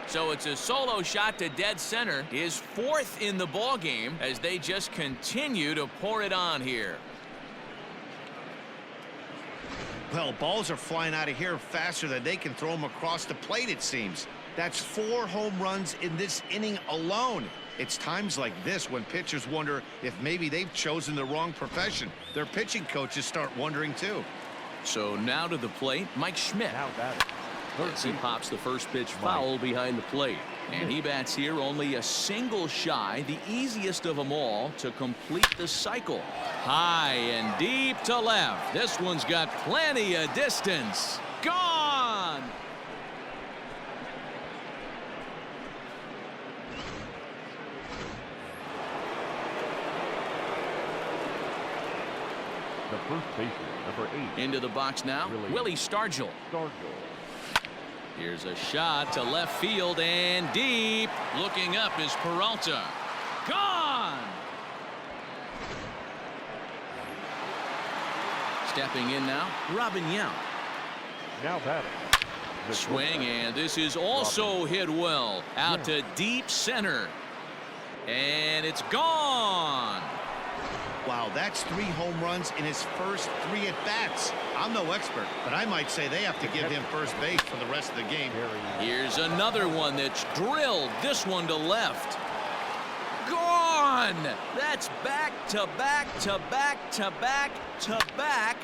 So it's a solo shot to dead center, his 4th in the ball game, as they just continue to pour it on here. Well, balls are flying out of here faster than they can throw them across the plate, it seems. That's 4 home runs in this inning alone. It's times like this when pitchers wonder if maybe they've chosen the wrong profession. Their pitching coaches start wondering too. So now to the plate, Mike Schmidt. As he pops the first pitch foul behind the plate. And he bats here only a single shy, the easiest of them all to complete the cycle. High and deep to left. This one's got plenty of distance. Gone! The first baseman, number 8. Into the box now, Willie Stargell. Here's a shot to left field and deep. Looking up is Peralta. Gone! Stepping in now, Robin Yount. Now batting. Swing, and this is also hit well. Out to deep center. And it's gone! Wow, that's 3 home runs in his first 3 at-bats. I'm no expert, but I might say they have to give him first base for the rest of the game. Here's another one that's drilled. This one to left. Gone! That's back to back to back to back to back.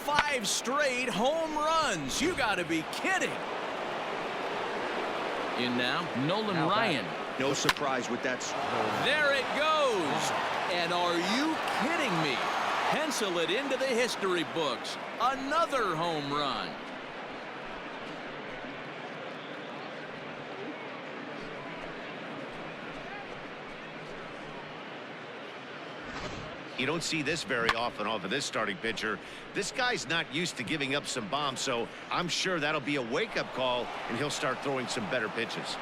5 straight home runs. You got to be kidding. In now, Nolan Ryan. No surprise with that. There it goes. And are you kidding me? Pencil it into the history books. Another home run. You don't see this very often off of this starting pitcher. This guy's not used to giving up some bombs, so I'm sure that'll be a wake-up call, and he'll start throwing some better pitches.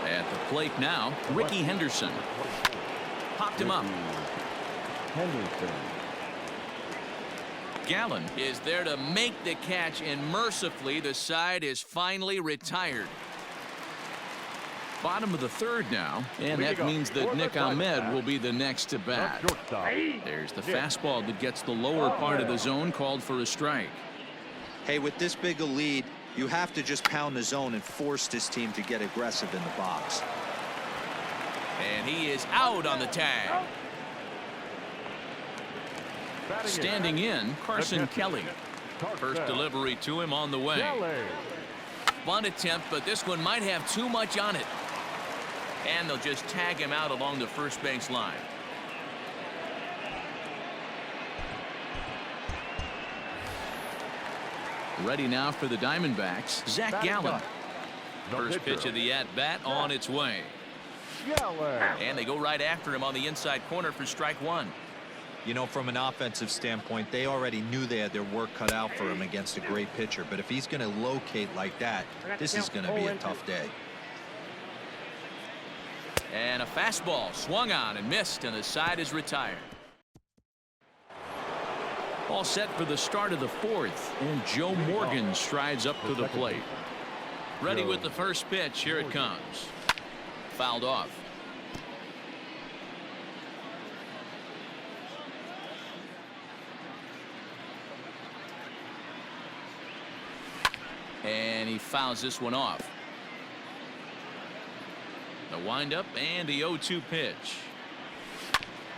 At the plate now, Ricky Henderson. Popped him up. Gallen is there to make the catch, and mercifully the side is finally retired. Bottom of the 3rd now, and that means that Nick Ahmed will be the next to bat. There's the fastball that gets the lower part of the zone, called for a strike. Hey, with this big a lead, you have to just pound the zone and force this team to get aggressive in the box. And he is out on the tag. Standing in, Carson Kelly. First delivery to him on the way. Bunt attempt, but this one might have too much on it. And they'll just tag him out along the first base line. Ready now for the Diamondbacks, Zach Gallen. First pitch of the at-bat on its way. And they go right after him on the inside corner for strike 1. You know, from an offensive standpoint, they already knew they had their work cut out for him against a great pitcher. But if he's going to locate like that, this is going to be a tough day. And a fastball swung on and missed, and the side is retired. All set for the start of the 4th, and Joe Morgan strides up to the plate. Ready with the first pitch. Here it comes. Fouled off. And he fouls this one off. The windup and the 0-2 pitch.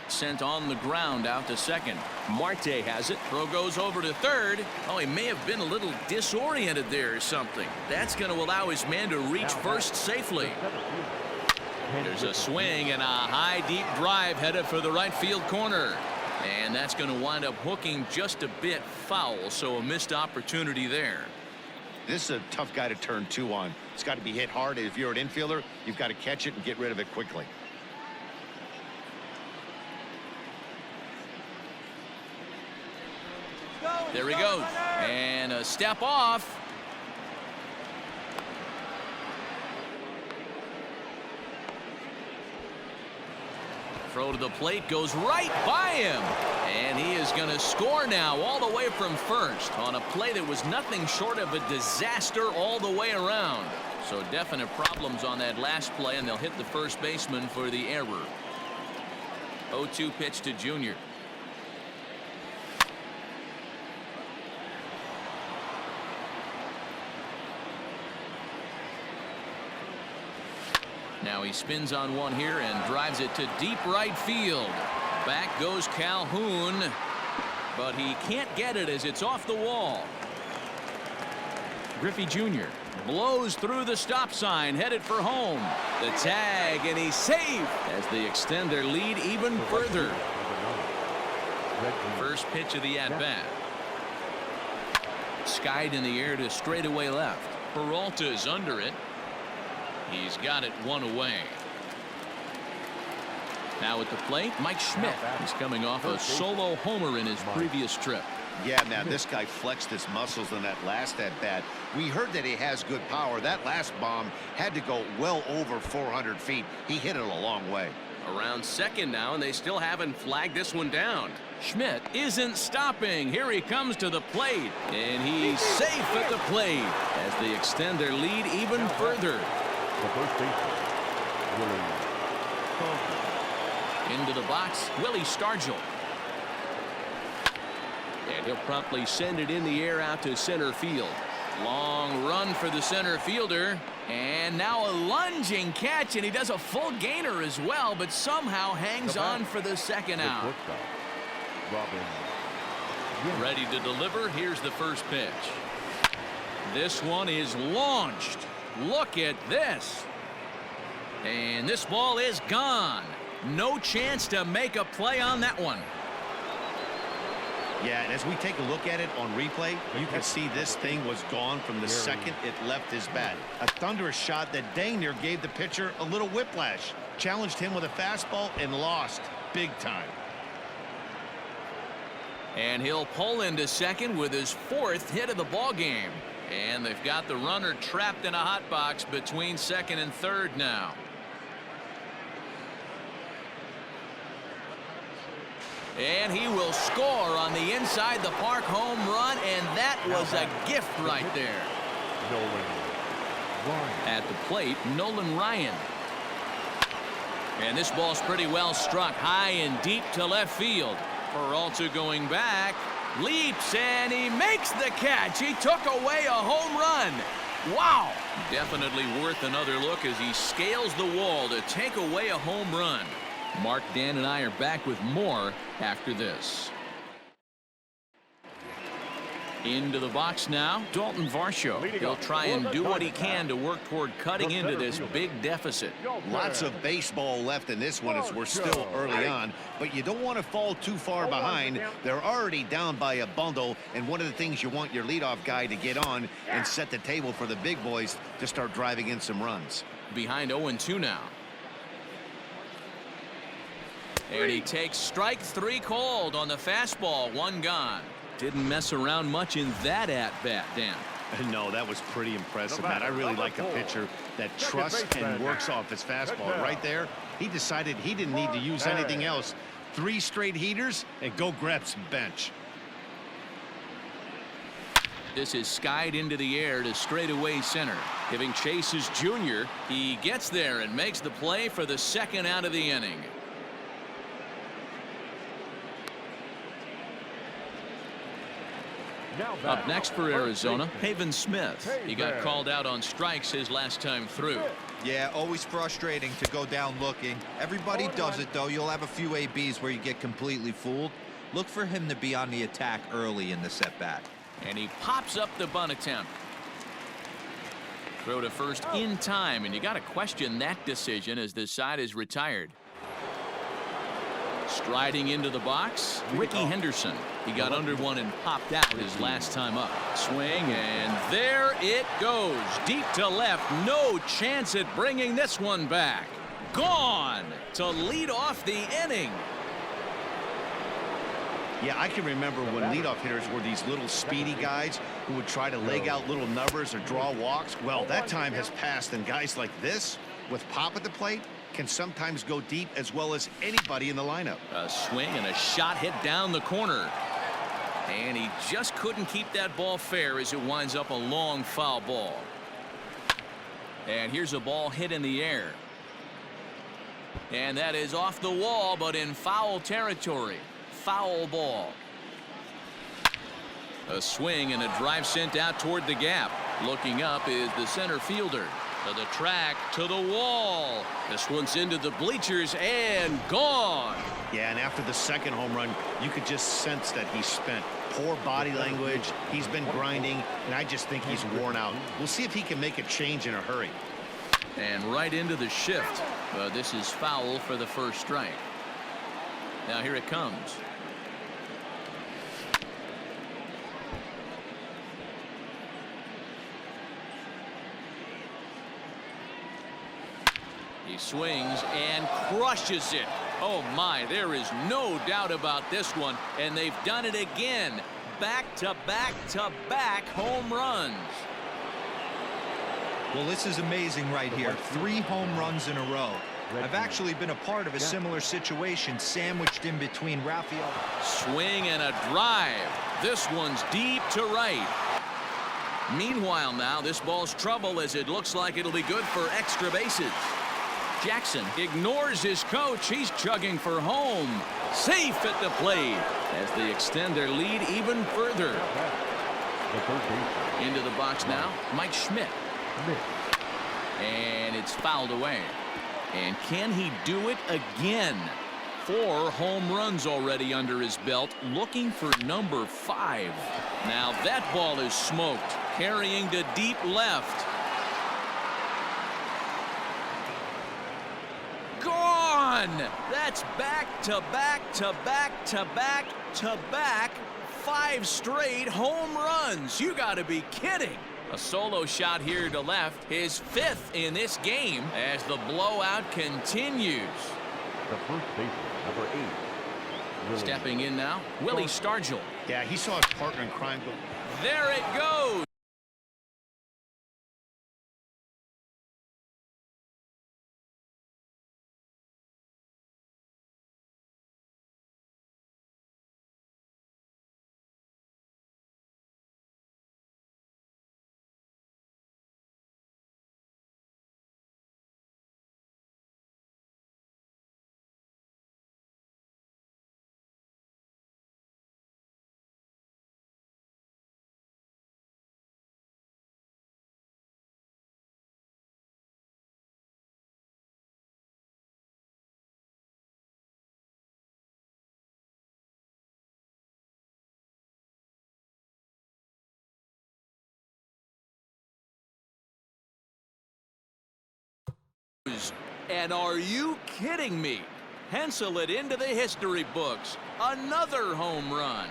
Sent on the ground out to second. Marte has it. Throw goes over to 3rd. Oh, he may have been a little disoriented there or something. That's going to allow his man to reach first safely. There's a swing and a high deep drive headed for the right field corner. And that's going to wind up hooking just a bit foul, so a missed opportunity there. This is a tough guy to turn 2 on. It's got to be hit hard. If you're an infielder, you've got to catch it and get rid of it quickly. There he goes. And a step off. Throw to the plate goes right by him. And he is going to score now all the way from first on a play that was nothing short of a disaster all the way around. So definite problems on that last play, and they'll hit the first baseman for the error. 0-2 pitch to Junior. Now he spins on one here and drives it to deep right field. Back goes Calhoun, but he can't get it as it's off the wall. Griffey Jr. blows through the stop sign, headed for home. The tag, and he's safe as they extend their lead even further. First pitch of the at-bat. Skied in the air to straightaway left. Peralta's under it. He's got it one away. Now at the plate, Mike Schmidt. He's coming off a solo homer in his previous trip. Yeah, man, this guy flexed his muscles in that last at-bat. We heard that he has good power. That last bomb had to go well over 400 feet. He hit it a long way. Around second now, and they still haven't flagged this one down. Schmidt isn't stopping. Here he comes to the plate, and he's safe at the plate as they extend their lead even further. The first baseman, Willie. Into the box, Willie Stargell. And he'll promptly send it in the air out to center field. Long run for the center fielder. And now a lunging catch, and he does a full gainer as well, but somehow hangs on for the second out. Ready to deliver. Here's the first pitch. This one is launched. Look at this. And this ball is gone. No chance to make a play on that one. Yeah, and as we take a look at it on replay, you can see this thing was gone from the second it left his bat. A thunderous shot that dang near gave the pitcher a little whiplash. Challenged him with a fastball and lost big time. And he'll pull into second with his fourth hit of the ball game. And they've got the runner trapped in a hot box between second and third now. And he will score on the inside the park home run, and that was a gift right there. At the plate, Nolan Ryan. And this ball's pretty well struck high and deep to left field. Peralta going back, leaps, and he makes the catch. He took away a home run. Wow. Definitely worth another look as he scales the wall to take away a home run. Mark, Dan, and I are back with more after this. Into the box now, Dalton Varsho. He'll try and do what he can to work toward cutting into this big deficit. Lots of baseball left in this one as we're still early on, but you don't want to fall too far behind. They're already down by a bundle, and one of the things you want your leadoff guy to get on and set the table for the big boys to start driving in some runs. Behind 0-2 now. And he takes strike three cold on the fastball, one gone. Didn't mess around much in that at-bat, Dan. No, that was pretty impressive, man. I really like a pitcher that trusts and works off his fastball. Right there, he decided he didn't need to use anything else. 3 straight heaters and go grab some bench. This is skied into the air to straightaway center. Giving chase is Junior. He gets there and makes the play for the second out of the inning. Up next for Arizona, Haven Smith. He got called out on strikes his last time through. Yeah, always frustrating to go down looking. Everybody does it, though. You'll have a few ABs where you get completely fooled. Look for him to be on the attack early in the at-bat. And he pops up the bunt attempt. Throw to first in time, and you got to question that decision as the side is retired. Striding into the box, Ricky Henderson. He got under one and popped out his last time up. Swing, and there it goes. Deep to left. No chance at bringing this one back. Gone to lead off the inning. Yeah, I can remember when leadoff hitters were these little speedy guys who would try to leg out little numbers or draw walks. Well, that time has passed, and guys like this, with pop at the plate, can sometimes go deep as well as anybody in the lineup. A swing and a shot hit down the corner. And he just couldn't keep that ball fair as it winds up a long foul ball. And here's a ball hit in the air. And that is off the wall, but in foul territory. Foul ball. A swing and a drive sent out toward the gap. Looking up is the center fielder. To the track, to the wall. This one's into the bleachers and gone. Yeah, and after the second home run, you could just sense that he's spent. Poor body language. He's been grinding, and I just think he's worn out. We'll see if he can make a change in a hurry. And right into the shift. This is foul for the first strike. Now here it comes. He swings and crushes it. Oh my, there is no doubt about this one. And they've done it again. Back to back to back home runs. Well, this is amazing right here. 3 home runs in a row. I've actually been a part of a similar situation sandwiched in between Rafael. Swing and a drive. This one's deep to right. Meanwhile now, this ball's trouble as it looks like it'll be good for extra bases. Jackson ignores his coach. He's chugging for home. Safe at the plate as they extend their lead even further. Into the box now, Mike Schmidt. And it's fouled away. And can he do it again? 4 home runs already under his belt, looking for number 5. Now that ball is smoked, carrying to deep left. Gone! That's back to back to back to back to back 5 straight home runs. You got to be kidding. A solo shot here to left, his 5th in this game as the blowout continues. The first baseman, number 8. Stepping in now, Willie Stargell. Yeah, he saw his partner in crime go. There it goes. And are you kidding me? Pencil it into the history books. Another home run.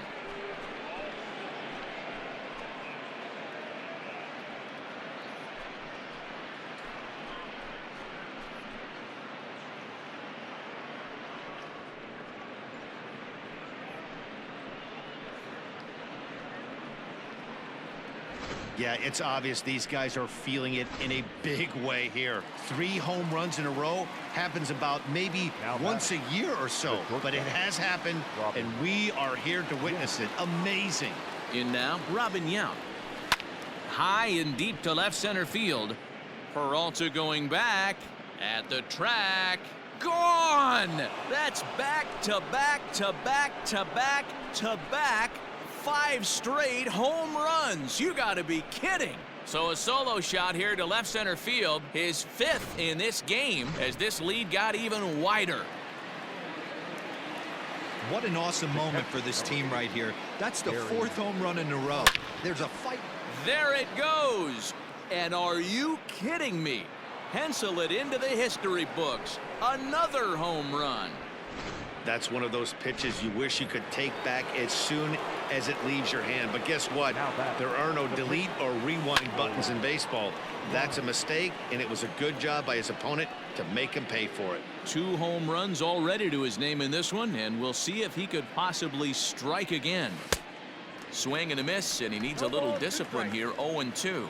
Yeah, it's obvious these guys are feeling it in a big way here. 3 home runs in a row happens about maybe once a year or so, but it has happened, and we are here to witness it. Amazing. In now, Robin Yount. High and deep to left center field. Peralta going back at the track. Gone! That's back to back to back to back to back 5 straight home runs. You got to be kidding. So a solo shot here to left center field, his 5th in this game as this lead got even wider. What an awesome moment for this team right here. That's the 4th home run in a row. There's a fight. There it goes. And are you kidding me? Pencil it into the history books. Another home run. That's one of those pitches you wish you could take back as soon as it leaves your hand. But guess what? There are no delete or rewind buttons in baseball. That's a mistake, and it was a good job by his opponent to make him pay for it. 2 home runs already to his name in this one, and we'll see if he could possibly strike again. Swing and a miss, and he needs a little discipline here. 0-2.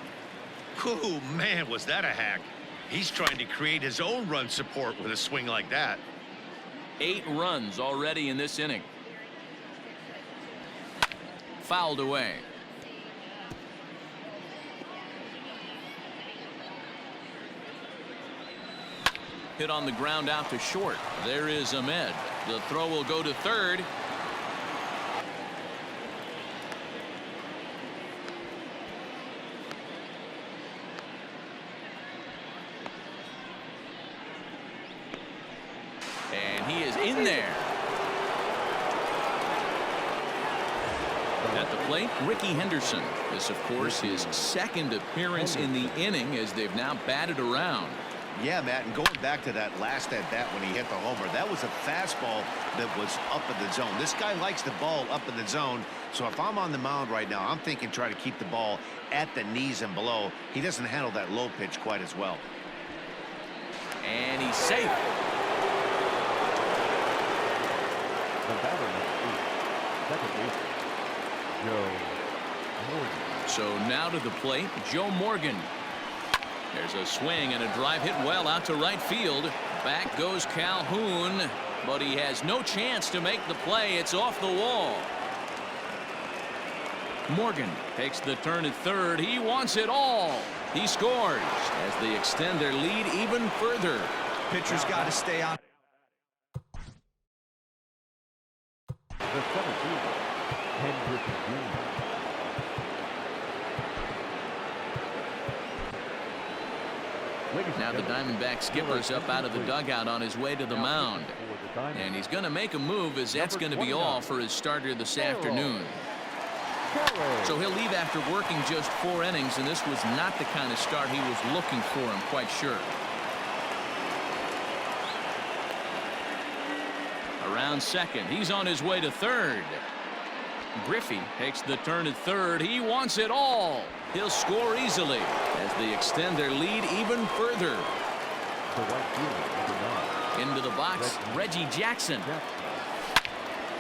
Oh, man, was that a hack. He's trying to create his own run support with a swing like that. 8 runs already in this inning. Fouled away. Hit on the ground out to short. There is Ahmed. The throw will go to third. And he is in there. At the plate, Ricky Henderson. This, of course, his second appearance in the inning as they've now batted around. Yeah, Matt, and going back to that last at-bat when he hit the homer, that was a fastball that was up in the zone. This guy likes the ball up in the zone, so if I'm on the mound right now, I'm thinking try to keep the ball at the knees and below. He doesn't handle that low pitch quite as well. And he's safe. The batter second base, Joe Morgan. So now to the plate, Joe Morgan. There's a swing and a drive hit well out to right field. Back goes Calhoun, but he has no chance to make the play. It's off the wall. Morgan takes the turn at third. He wants it all. He scores as they extend their lead even further. Pitcher's got to stay on. The 17th, Hendrick Jr. Now the Diamondback skipper's up out of the dugout on his way to the mound. And he's going to make a move as that's going to be all for his starter this afternoon. So he'll leave after working just 4 innings, and this was not the kind of start he was looking for, I'm quite sure. Around second, he's on his way to third. Griffey takes the turn at third. He wants it all. He'll score easily as they extend their lead even further. Into the box, Reggie Jackson.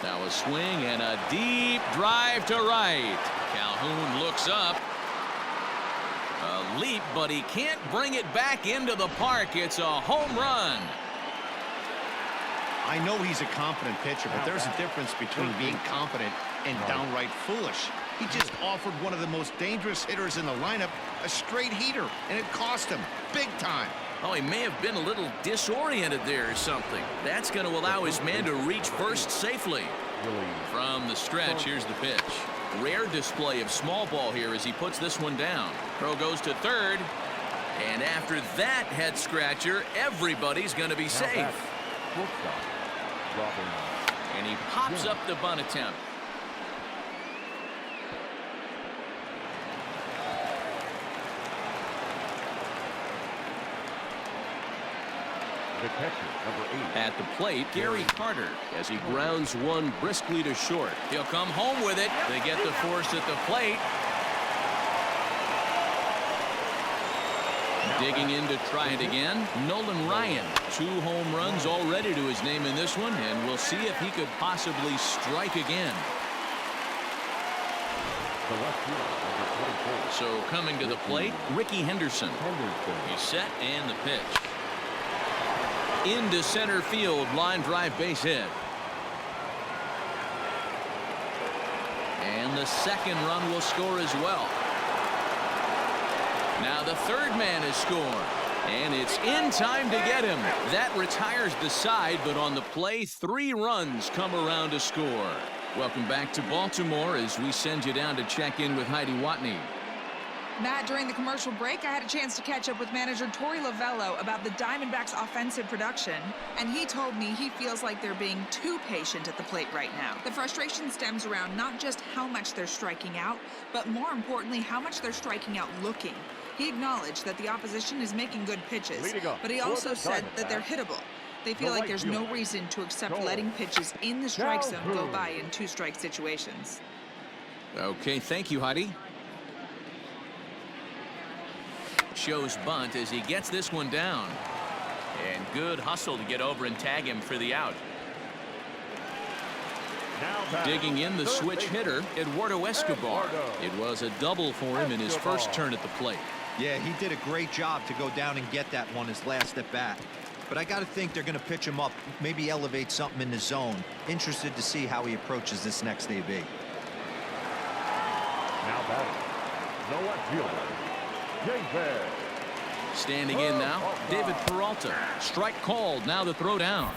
Now a swing and a deep drive to right. Calhoun looks up. A leap, but he can't bring it back into the park. It's a home run. I know he's a competent pitcher, but there's a difference between being competent and downright foolish. He just offered one of the most dangerous hitters in the lineup a straight heater, and it cost him big time. Oh, he may have been a little disoriented there or something. That's going to allow his man to reach first safely. From the stretch, here's the pitch. Rare display of small ball here as he puts this one down. Throw goes to third. And after that head scratcher, everybody's going to be safe. And he pops up the bunt attempt. The catcher, number 8. At the plate, Gary Carter as he grounds one briskly to short. He'll come home with it. They get the force at the plate. Digging in to try it again, Nolan Ryan. 2 home runs already to his name in this one, and we'll see if he could possibly strike again. The left fielder, number 24. So coming to the plate, Ricky Henderson. He's set and the pitch. Into center field, line drive base hit. And the second run will score as well. Now the third man has scored, and it's in time to get him. That retires the side, but on the play, 3 runs come around to score. Welcome back to Baltimore as we send you down to check in with Heidi Watney. Matt, during the commercial break, I had a chance to catch up with manager Torey Lovello about the Diamondbacks' offensive production, and he told me he feels like they're being too patient at the plate right now. The frustration stems around not just how much they're striking out, but more importantly, how much they're striking out looking. He acknowledged that the opposition is making good pitches, but he also said that they're hittable. They feel like there's no reason to accept letting pitches in the strike zone go by in 2-strike situations. Okay, thank you, Heidi. Shows bunt as he gets this one down. And good hustle to get over and tag him for the out. Digging in the switch hitter, Eduardo Escobar. It was a double for him in his first turn at the plate. Yeah, he did a great job to go down and get that one his last at bat. But I got to think they're going to pitch him up, maybe elevate something in the zone. Interested to see how he approaches this next AB. Now batting, the left fielder, David. Standing in now, David Peralta. Strike called. Now the throw down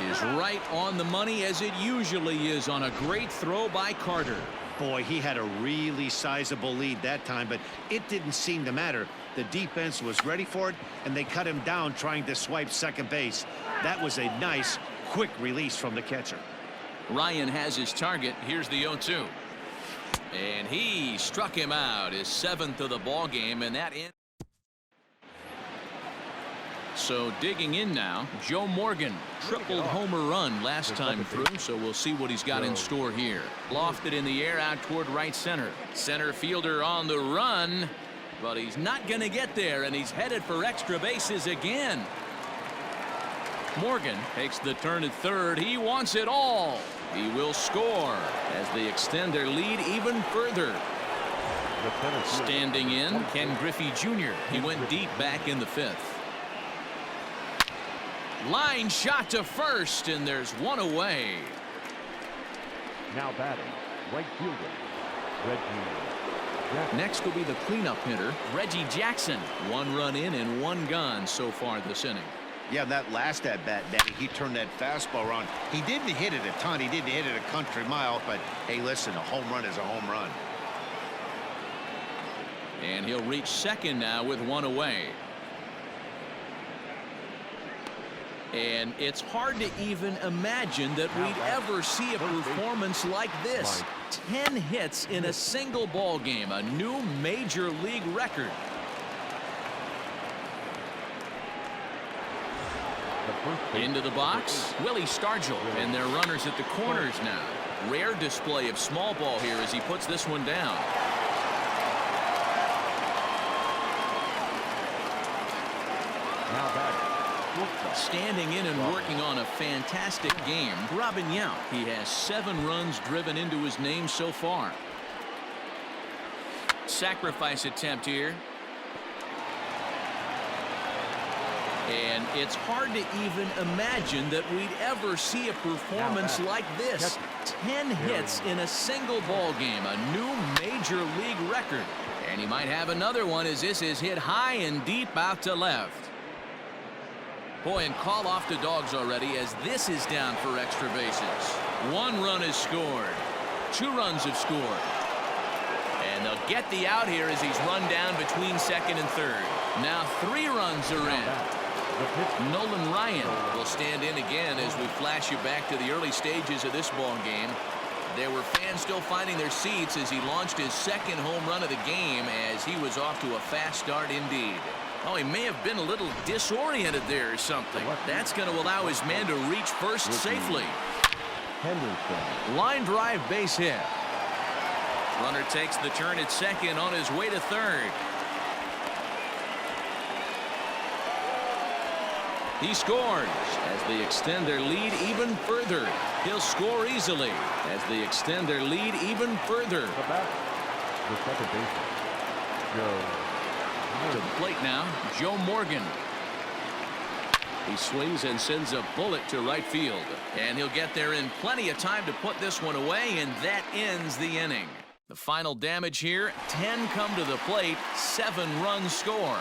is right on the money, as it usually is on a great throw by Carter. Boy, he had a really sizable lead that time, but it didn't seem to matter. The defense was ready for it, and they cut him down trying to swipe second base. That was a nice, quick release from the catcher. Ryan has his target. Here's the 0-2. And he struck him out, his 7th of the ball game, and that ends. So digging in now, Joe Morgan, tripled homer run last time through, so we'll see what he's got in store here. Lofted in the air out toward right center. Center fielder on the run, but he's not going to get there, and he's headed for extra bases again. Morgan takes the turn at third. He wants it all. He will score as they extend their lead even further. Standing in, Ken Griffey Jr. He went deep back in the 5th. Line shot to first, and there's one away. Now batting, right fielder, Reggie. Next will be the cleanup hitter, Reggie Jackson. 1 run in and 1 gone so far this inning. Yeah, that last at bat, Danny, he turned that fastball around. He didn't hit it a ton. He didn't hit it a country mile, but hey, listen, a home run is a home run. And he'll reach second now with 1 away. And it's hard to even imagine that we'd ever see a performance like this. 10 hits in a single ball game, a new major league record. Into the box, Willie Stargell, and their runners at the corners now. Rare display of small ball here as he puts this one down. Now batting, Standing in and working on a fantastic game, Robin Yount. He has 7 runs driven into his name so far. Sacrifice attempt here. And it's hard to even imagine that we'd ever see a performance like this. 10 hits in a single ball game, a new major league record. And he might have another one as this is hit high and deep out to left. Boy, and call off the dogs already as this is down for extra bases. 1 run is scored. 2 runs have scored. And they'll get the out here as he's run down between second and third. Now 3 runs are in. Nolan Ryan will stand in again as we flash you back to the early stages of this ball game. There were fans still finding their seats as he launched his 2nd home run of the game as he was off to a fast start indeed. Oh, he may have been a little disoriented there or something. That's going to allow his man to reach first safely. Henderson. Line drive base hit. Runner takes the turn at second on his way to third. He scores as they extend their lead even further. He'll score easily as they extend their lead even further. The second baseman, Joe. To the plate now, Joe Morgan. He swings and sends a bullet to right field. And he'll get there in plenty of time to put this one away, and that ends the inning. The final damage here, 10 come to the plate, 7 runs score.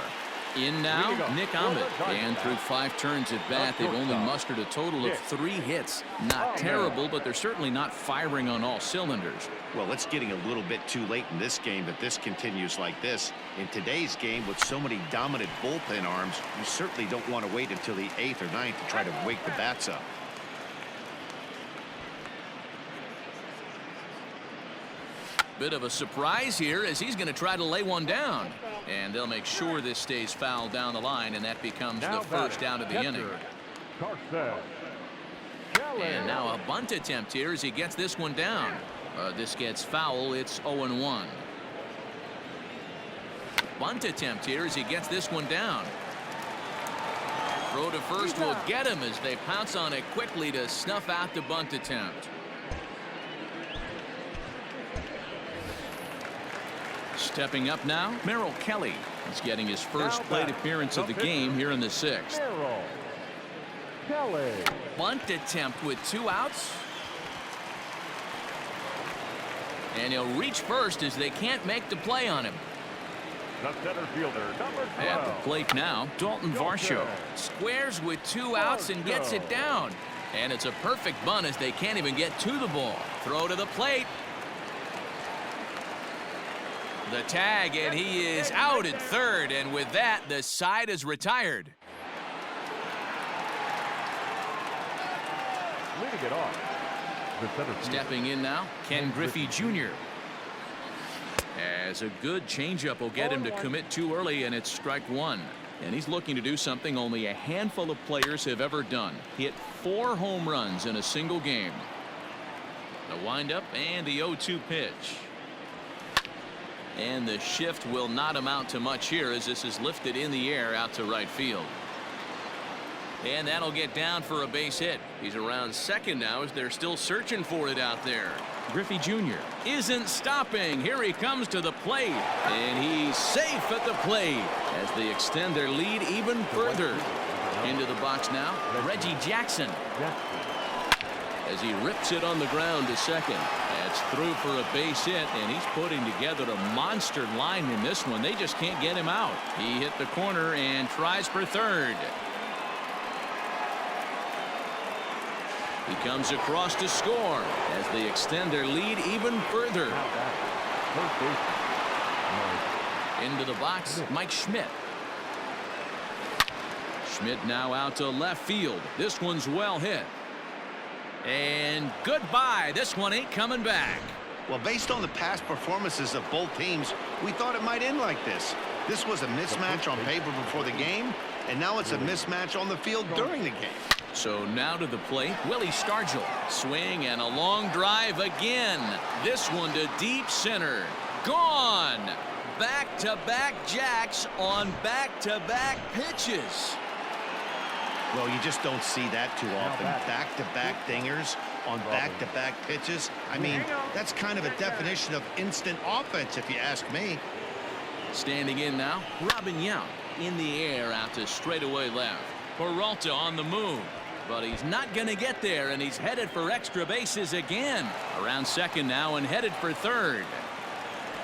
In now, Nick Ahmed. And through 5 turns at bat, they've only mustered a total of 3 hits. Not terrible, but they're certainly not firing on all cylinders. Well, it's getting a little bit too late in this game that this continues like this. In today's game, with so many dominant bullpen arms, you certainly don't want to wait until the 8th or 9th to try to wake the bats up. Bit of a surprise here as he's going to try to lay one down. And they'll make sure this stays foul down the line, and that becomes the first out of the inning. And now a bunt attempt here as he gets this one down. This gets foul. It's 0-1. Bunt attempt here as he gets this one down. Throw to first will get him as they pounce on it quickly to snuff out the bunt attempt. Stepping up now, Merrill Kelly. He's getting his first plate appearance of the game here in the 6th. Merrill Kelly. Bunt attempt with 2 outs. And he'll reach first as they can't make the play on him. The center fielder, number 12. At the plate now, Dalton Varsho squares with 2 outs and gets it down. And it's a perfect bunt as they can't even get to the ball. Throw to the plate. The tag, and he is out at third. And with that, the side is retired. Leading it off. The center fielder. Stepping in now, Ken Griffey Jr. As a good changeup will get him to commit too early, and it's strike 1. And he's looking to do something only a handful of players have ever done. Hit 4 home runs in a single game. The windup and the 0-2 pitch. And the shift will not amount to much here as this is lifted in the air out to right field. And that'll get down for a base hit. He's around second now as they're still searching for it out there. Griffey Jr. isn't stopping. Here he comes to the plate. And he's safe at the plate as they extend their lead even further. Into the box now, Reggie Jackson. As he rips it on the ground to second. That's through for a base hit, and he's putting together a monster line in this one. They just can't get him out. He hit the corner and tries for third. He comes across to score as they extend their lead even further. Into the box, Mike Schmidt. Schmidt now out to left field. This one's well hit. And goodbye. This one ain't coming back. Well, based on the past performances of both teams, we thought it might end like this. This was a mismatch on paper before the game, and now it's a mismatch on the field during the game. So now to the plate, Willie Stargell. Swing and a long drive again. This one to deep center. Gone. Back-to-back jacks on back-to-back pitches. Well, you just don't see that too often. Back-to-back dingers on back-to-back pitches. I mean, that's kind of a definition of instant offense, if you ask me. Standing in now, Robin Yount in the air out to straightaway left. Peralta on the move, but he's not going to get there, and he's headed for extra bases again. Around second now and headed for third.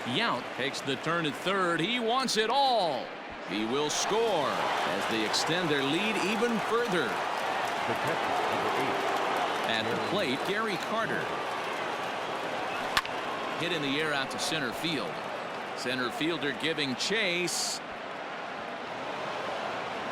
Yount takes the turn at third. He wants it all. He will score as they extend their lead even further. At the plate, Gary Carter. Hit in the air out to center field. Center fielder giving chase.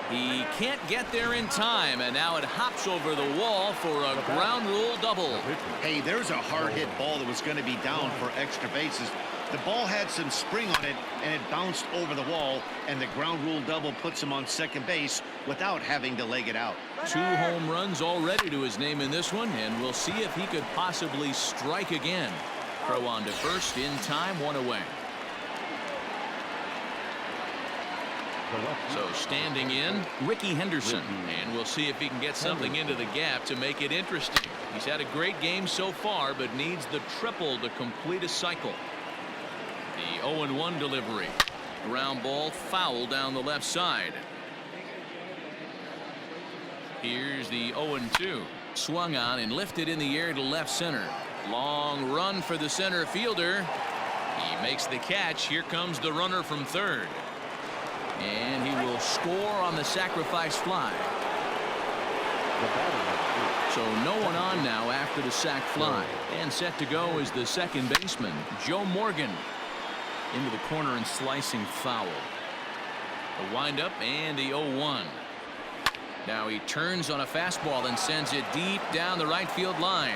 He can't get there in time, and now it hops over the wall for a ground rule double. Hey, there's a hard hit ball that was going to be down for extra bases. The ball had some spring on it, and it bounced over the wall, and the ground rule double puts him on second base without having to leg it out. 2 home runs already to his name in this one, and we'll see if he could possibly strike again. Throw on to first in time, 1 away. So standing in, Ricky Henderson, and we'll see if he can get something into the gap to make it interesting. He's had a great game so far, but needs the triple to complete a cycle. The 0-1 delivery. Ground ball foul down the left side. Here's the 0-2. Swung on and lifted in the air to left center. Long run for the center fielder. He makes the catch. Here comes the runner from third. And he will score on the sacrifice fly. So no one on now after the sac fly. And set to go is the second baseman, Joe Morgan. Into the corner and slicing foul. The windup and the 0-1. Now he turns on a fastball and sends it deep down the right field line.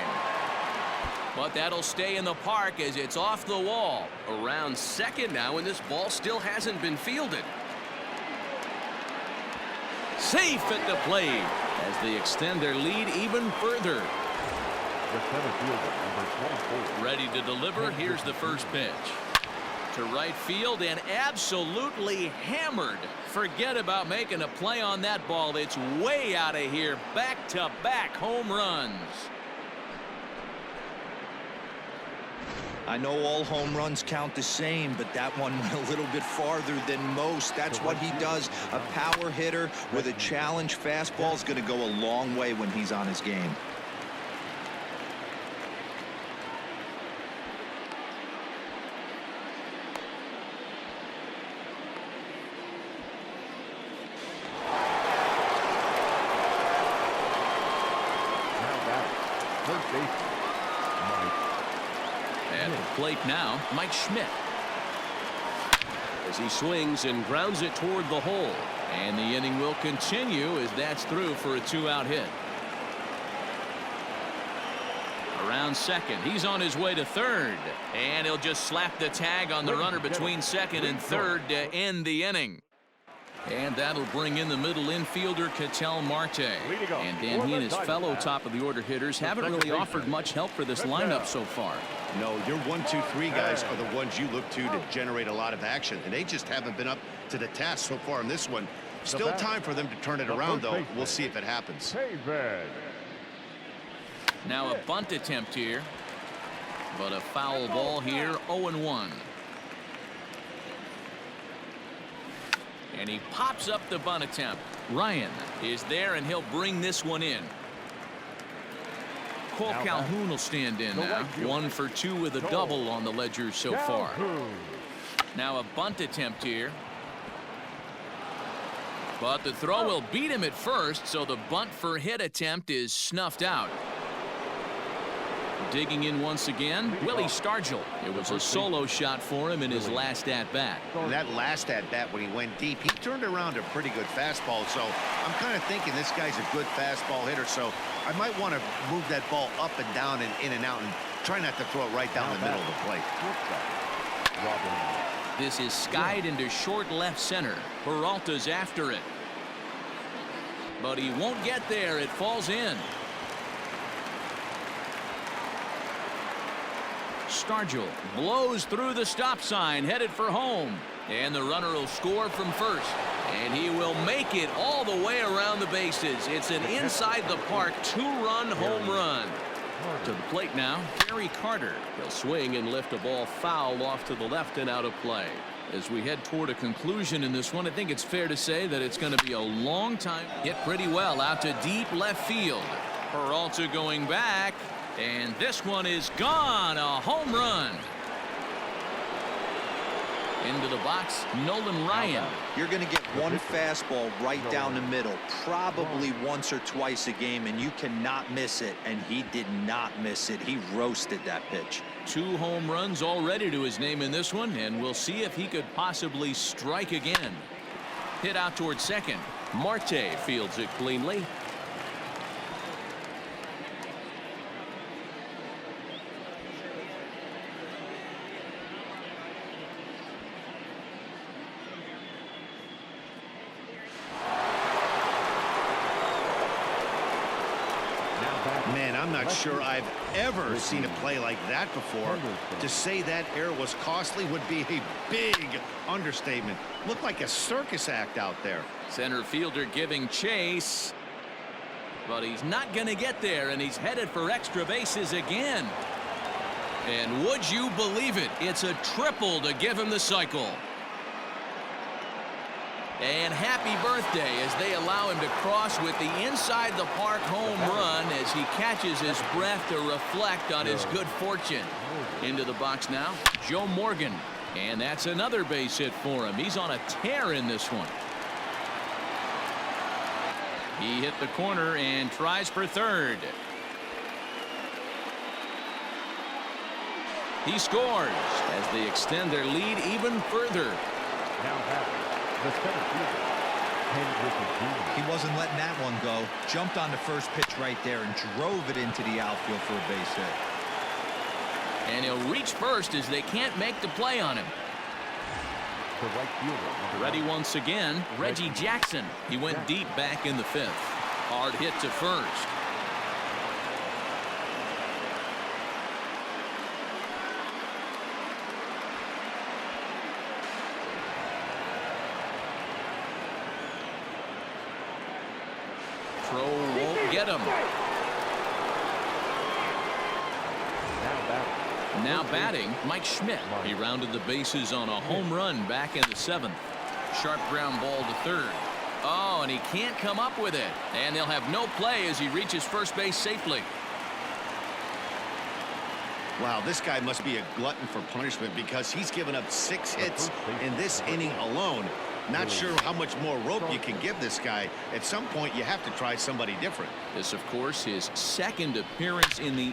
But that'll stay in the park as it's off the wall. Around second now, and this ball still hasn't been fielded. Safe at the plate as they extend their lead even further. The center fielder, number 24. Ready to deliver. Here's the first pitch. To right field and absolutely hammered. Forget about making a play on that ball. It's way out of here. Back-to-back home runs. I know all home runs count the same, but that one went a little bit farther than most. That's what he does. A power hitter with a challenge fastball is going to go a long way when he's on his game. At the plate now, Mike Schmidt. As he swings and grounds it toward the hole. And the inning will continue as that's through for a 2-out hit. Around second, he's on his way to third. And he'll just slap the tag on the runner between second and third to end the inning. And that'll bring in the middle infielder, Ketel Marte. And Dan, he and his fellow top-of-the-order hitters haven't really offered much help for this lineup so far. No, your 1, 2, 3 guys are the ones you look to generate a lot of action, and they just haven't been up to the task so far in this one. Still time for them to turn it around, though. We'll see if it happens. Now a bunt attempt here, but a foul ball here, 0-1. And he pops up the bunt attempt. Ryan is there, and he'll bring this one in. Cole Calhoun will stand in now. 1 for 2 with a double on the ledger so far. Now a bunt attempt here. But the throw will beat him at first, so the bunt for hit attempt is snuffed out. Digging in once again, Willie Stargell. It was a solo shot for him in his last at-bat. That last at-bat when he went deep, he turned around a pretty good fastball. So I'm kind of thinking this guy's a good fastball hitter. So I might want to move that ball up and down and in and out and try not to throw it right down the middle of the plate. This is skied into short left center. Peralta's after it. But he won't get there. It falls in. Stargell blows through the stop sign, headed for home. And the runner will score from first. And he will make it all the way around the bases. It's an inside the park 2-run home run. To the plate now, Gary Carter. He'll swing and lift a ball foul off to the left and out of play. As we head toward a conclusion in this one, I think it's fair to say that it's going to be a long time. Hit pretty well out to deep left field. Peralta going back. And this one is gone. A home run. Into the box, Nolan Ryan. You're going to get one fastball right down the middle, probably once or twice a game, and you cannot miss it. And he did not miss it. He roasted that pitch. 2 home runs already to his name in this one, and we'll see if he could possibly strike again. Hit out towards second. Marte fields it cleanly. Man, I'm not sure I've ever seen a play like that before. To say that error was costly would be a big understatement. Looked like a circus act out there. Center fielder giving chase. But he's not going to get there, and he's headed for extra bases again. And would you believe it? It's a triple to give him the cycle. And happy birthday as they allow him to cross with the inside the park home run as he catches his breath to reflect on his good fortune. Into the box now, Joe Morgan. And that's another base hit for him. He's on a tear in this one. He hit the corner and tries for third. He scores as they extend their lead even further. The center fielder, Ken Griffey Jr. He wasn't letting that one go. Jumped on the first pitch right there and drove it into the outfield for a base hit. And he'll reach first as they can't make the play on him. The right fielder. Ready once again, Reggie Jackson. He went deep back in the 5th. Hard hit to first. Throw won't get him. Now back, Now batting, Mike Schmidt. He rounded the bases on a home run back in the 7th. Sharp ground ball to third. Oh, and he can't come up with it. And they'll have no play as he reaches first base safely. Wow, this guy must be a glutton for punishment because he's given up 6 hits in this inning alone. Not sure how much more rope you can give this guy. At some point, you have to try somebody different. This, of course, his 2nd appearance in the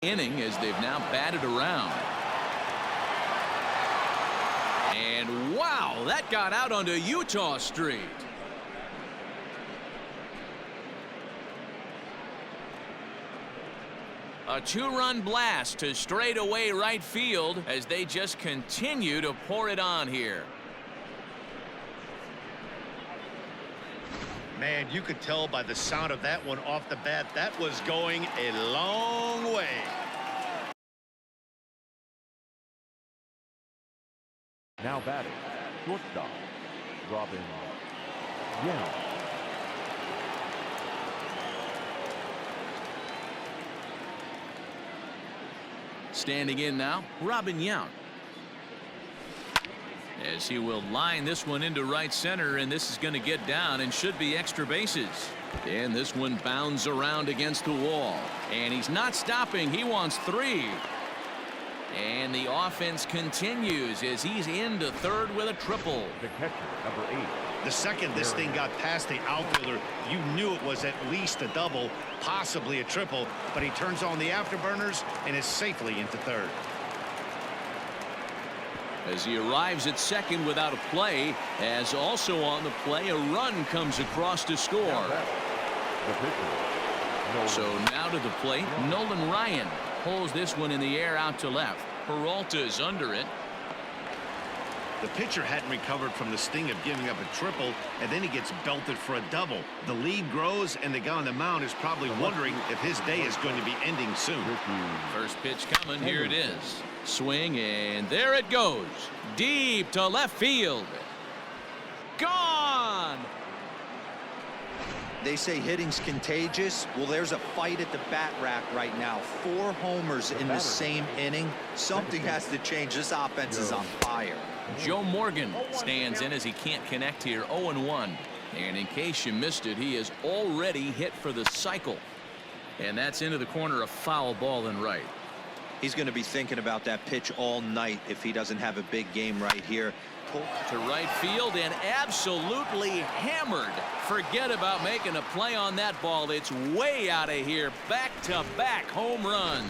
inning as they've now batted around. And wow, that got out onto Utah Street. A 2-run blast to straightaway right field as they just continue to pour it on here. Man, you could tell by the sound of that one off the bat that was going a long way. Now batting, shortstop, Robin Young. Standing in now, Robin Yount. As he will line this one into right center, and this is going to get down and should be extra bases. And this one bounds around against the wall. And he's not stopping. He wants 3. And the offense continues as he's into third with a triple. The catcher, number 8. The second this thing got past the outfielder, you knew it was at least a double, possibly a triple, but he turns on the afterburners and is safely into third. As he arrives at second without a play, as also on the play, a run comes across to score. The pitcher, So now to the plate, Nolan Ryan pulls this one in the air out to left. Peralta's under it. The pitcher hadn't recovered from the sting of giving up a triple, and then he gets belted for a double. The lead grows, and the guy on the mound is probably wondering if his day is going to be ending soon. First pitch coming. Here it is. Swing, and there it goes. Deep to left field. Gone! They say hitting's contagious. Well, there's a fight at the bat rack right now. 4 homers in the same inning. Something has to change. This offense is on fire. Joe Morgan stands in as he can't connect here. 0-1. And in case you missed it, he has already hit for the cycle. And that's into the corner, a foul ball in right. He's going to be thinking about that pitch all night if he doesn't have a big game right here. To right field and absolutely hammered. Forget about making a play on that ball. It's way out of here. Back-to-back home runs.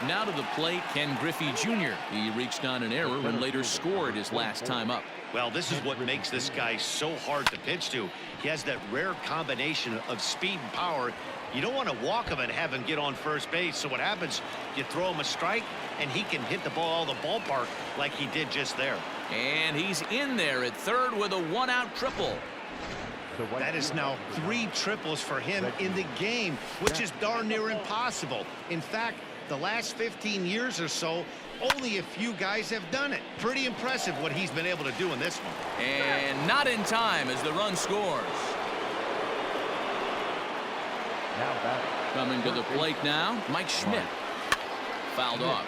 Now to the plate, Ken Griffey Jr. He reached on an error and later scored his last time up. Well, this is what makes this guy so hard to pitch to. He has that rare combination of speed and power. You don't want to walk him and have him get on first base. So what happens, you throw him a strike, and he can hit the ball out of the ballpark like he did just there. And he's in there at third with a 1-out triple. That is now 3 triples for him in the game, which is darn near impossible. In fact, the last 15 years or so, only a few guys have done it. Pretty impressive what he's been able to do in this one. And not in time as the run scores. Coming to the plate now, Mike Schmidt. Fouled off.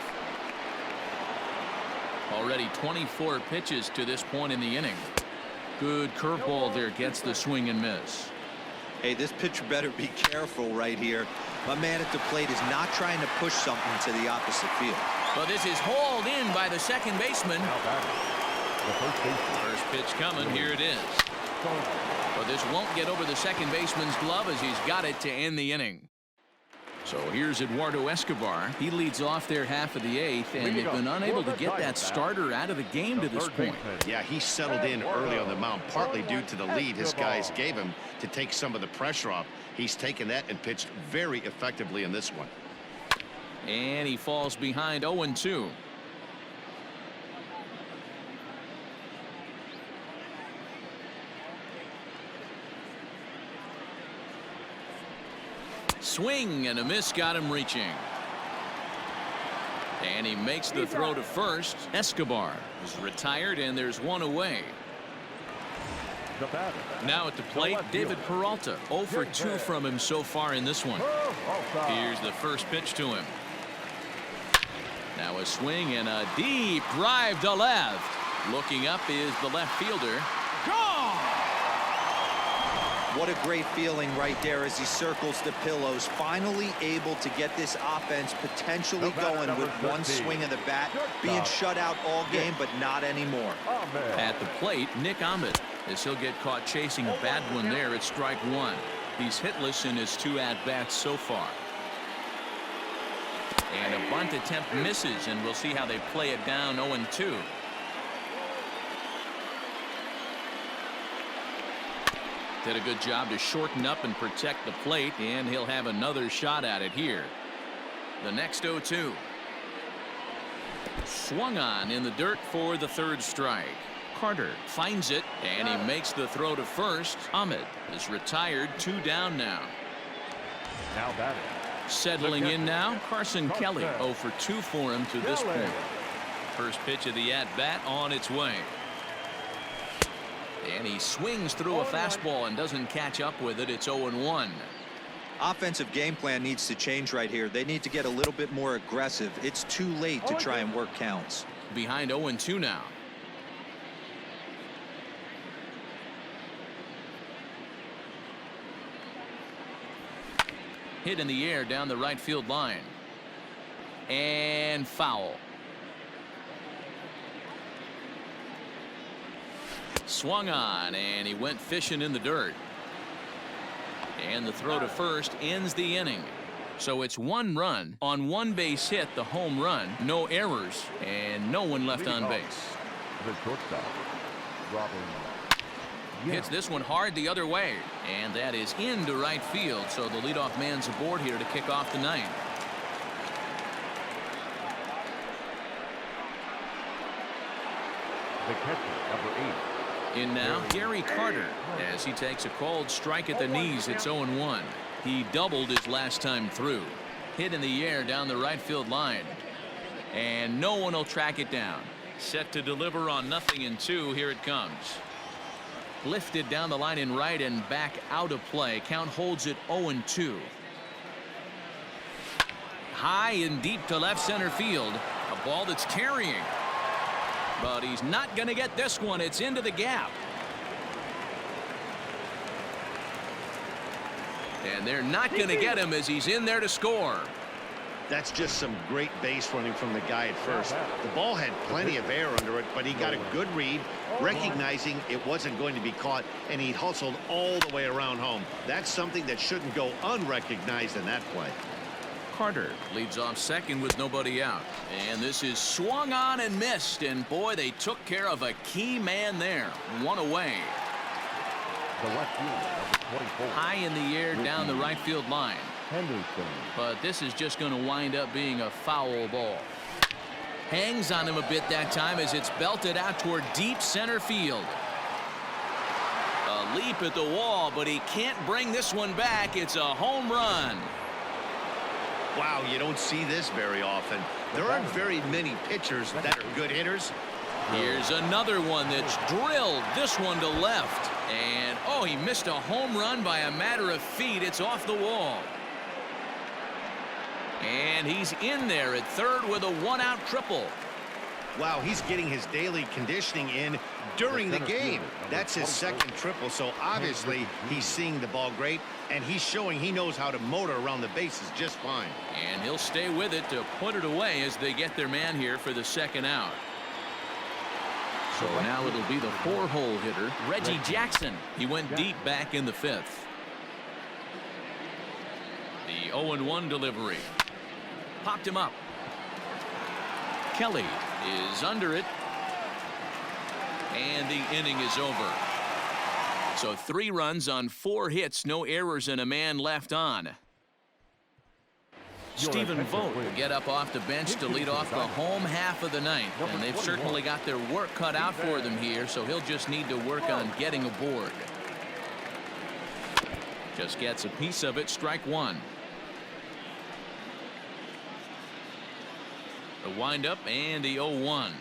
Already 24 pitches to this point in the inning. Good curveball there, gets the swing and miss. Hey, this pitcher better be careful right here. My man at the plate is not trying to push something to the opposite field. Well, this is hauled in by the second baseman. First pitch coming. Here it is. But this won't get over the second baseman's glove as he's got it to end the inning. So here's Eduardo Escobar. He leads off their half of the 8th, and they've been unable to get that starter out of the game to this point. Yeah, he settled in early on the mound, partly due to the lead his guys gave him to take some of the pressure off. He's taken that and pitched very effectively in this one. And he falls behind 0-2. Swing and a miss, got him reaching. And he makes the throw to first. Escobar is retired, and there's one away. Now at the plate, David Peralta. 0 for 2 from him so far in this one. Here's the first pitch to him. Now a swing and a deep drive to left. Looking up is the left fielder. Gone! What a great feeling right there as he circles the pillows, finally able to get this offense potentially going with one swing of the bat, being shut out all game, but not anymore. At the plate, Nick Ahmed, as he'll get caught chasing a bad one there at strike 1. He's hitless in his 2 at-bats so far. And a bunt attempt misses, and we'll see how they play it down 0-2. Did a good job to shorten up and protect the plate, and he'll have another shot at it here. The next 0-2. Swung on in the dirt for the 3rd strike. Carter finds it, and he makes the throw to first. Ahmed is retired, 2 down now. Now batting. Settling in now, Carson Kelly. 0 for 2 for him to this point. First pitch of the at-bat on its way. And he swings through a fastball and doesn't catch up with it. It's 0-1. Offensive game plan needs to change right here. They need to get a little bit more aggressive. It's too late to try and work counts. Behind 0-2 now. Hit in the air down the right field line. And foul. Swung on, and he went fishing in the dirt. And the throw to first ends the inning. So it's 1 run on 1 base hit, the home run, no errors, and no one left on base. The shortstop, Robin. Hits this one hard the other way, and that is into right field. So the leadoff man's aboard here to kick off the 9th. The catcher, number 8. In now, Gary Carter, as he takes a called strike at the knees. It's 0-1. He doubled his last time through. Hit in the air down the right field line. And no one will track it down. Set to deliver on 0-2. Here it comes. Lifted down the line in right and back out of play. Count holds it 0-2. High and deep to left center field. A ball that's carrying. But he's not going to get this one. It's into the gap. And they're not going to get him as he's in there to score. That's just some great base running from the guy at first. The ball had plenty of air under it, but he got a good read, recognizing it wasn't going to be caught, and he hustled all the way around home. That's something that shouldn't go unrecognized in that play. Carter leads off second with nobody out. And this is swung on and missed. And boy, they took care of a key man there. 1 away. The left fielder, number 24. High in the air down the right field line. Henderson. But this is just going to wind up being a foul ball. Hangs on him a bit that time as it's belted out toward deep center field. A leap at the wall, but he can't bring this one back. It's a home run. Wow, you don't see this very often. There aren't very many pitchers that are good hitters. Here's another one that's drilled. This one to left. And, oh, he missed a home run by a matter of feet. It's off the wall. And he's in there at third with a 1-out triple. Wow, he's getting his daily conditioning in during the game. That's his 2nd triple, so obviously he's seeing the ball great, and he's showing he knows how to motor around the bases just fine. And he'll stay with it to put it away as they get their man here for the 2nd out. So now it'll be the 4-hole hitter, Reggie Jackson. He went deep back in the 5th. The 0-1 delivery. Popped him up. Kelly is under it. And the inning is over. So 3 runs on 4 hits, no errors, and a man left on. Stephen Vogt will get up off the bench to lead off the home half of the ninth. And they've certainly got their work cut out for them here, so he'll just need to work on getting aboard. Just gets a piece of it, strike 1. The windup and the 0-1.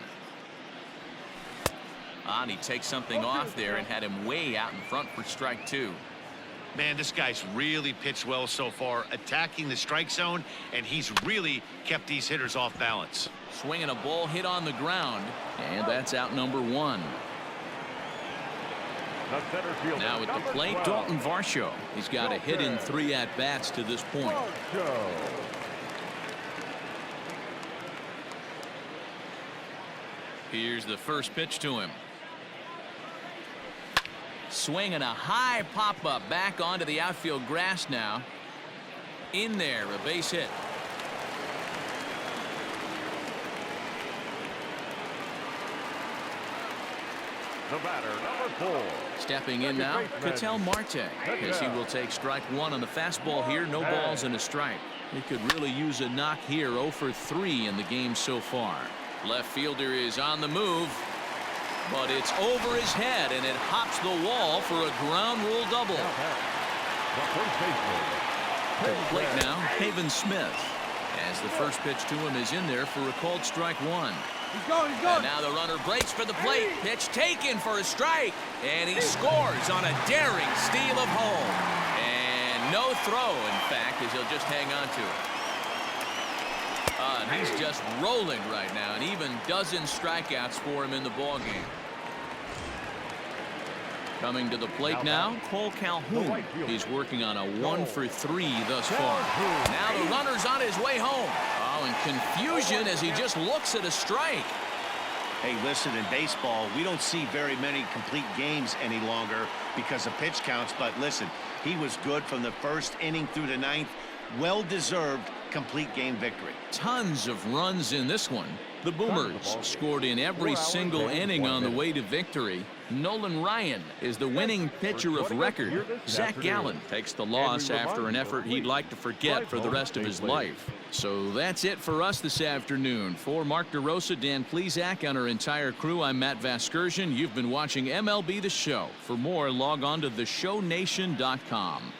And he takes something off there and had him way out in front for strike 2. Man, this guy's really pitched well so far, attacking the strike zone, and he's really kept these hitters off balance. Swinging a ball hit on the ground, and that's out number 1. Now at the plate, Dalton Varsho. He's got a hit in 3 at-bats to this point. Here's the first pitch to him. Swinging a high pop-up back onto the outfield grass now. In there, a base hit. The batter, number 4. Stepping in now, Ketel Marte, as he will take strike 1 on the fastball here. No balls and a strike. He could really use a knock here. 0 for 3 in the game so far. Left fielder is on the move, but it's over his head, and it hops the wall for a ground rule double. To the plate now, Haven Smith, as the first pitch to him is in there for a called strike 1. He's going. And now the runner breaks for the plate. Pitch taken for a strike, and he scores on a daring steal of home. And no throw, in fact, as he'll just hang on to it. And he's just rolling right now, and even dozen strikeouts for him in the ballgame. Coming to the plate now, Cole Calhoun. He's working on a 1 for 3 thus far. Now the runner's on his way home. Oh, and confusion as he just looks at a strike. Hey, listen, in baseball, we don't see very many complete games any longer because of pitch counts. But listen, he was good from the first inning through the 9th. Well-deserved complete game victory. Tons of runs in this one. The Boomers scored in every single inning on the way to victory. Nolan Ryan is the winning pitcher of record. Zach Gallen takes the loss after an effort he'd like to forget for the rest of his life. So that's it for us this afternoon. For Mark DeRosa, Dan Plesac, and our entire crew, I'm Matt Vasgersian. You've been watching MLB The Show. For more, log on to theshownation.com.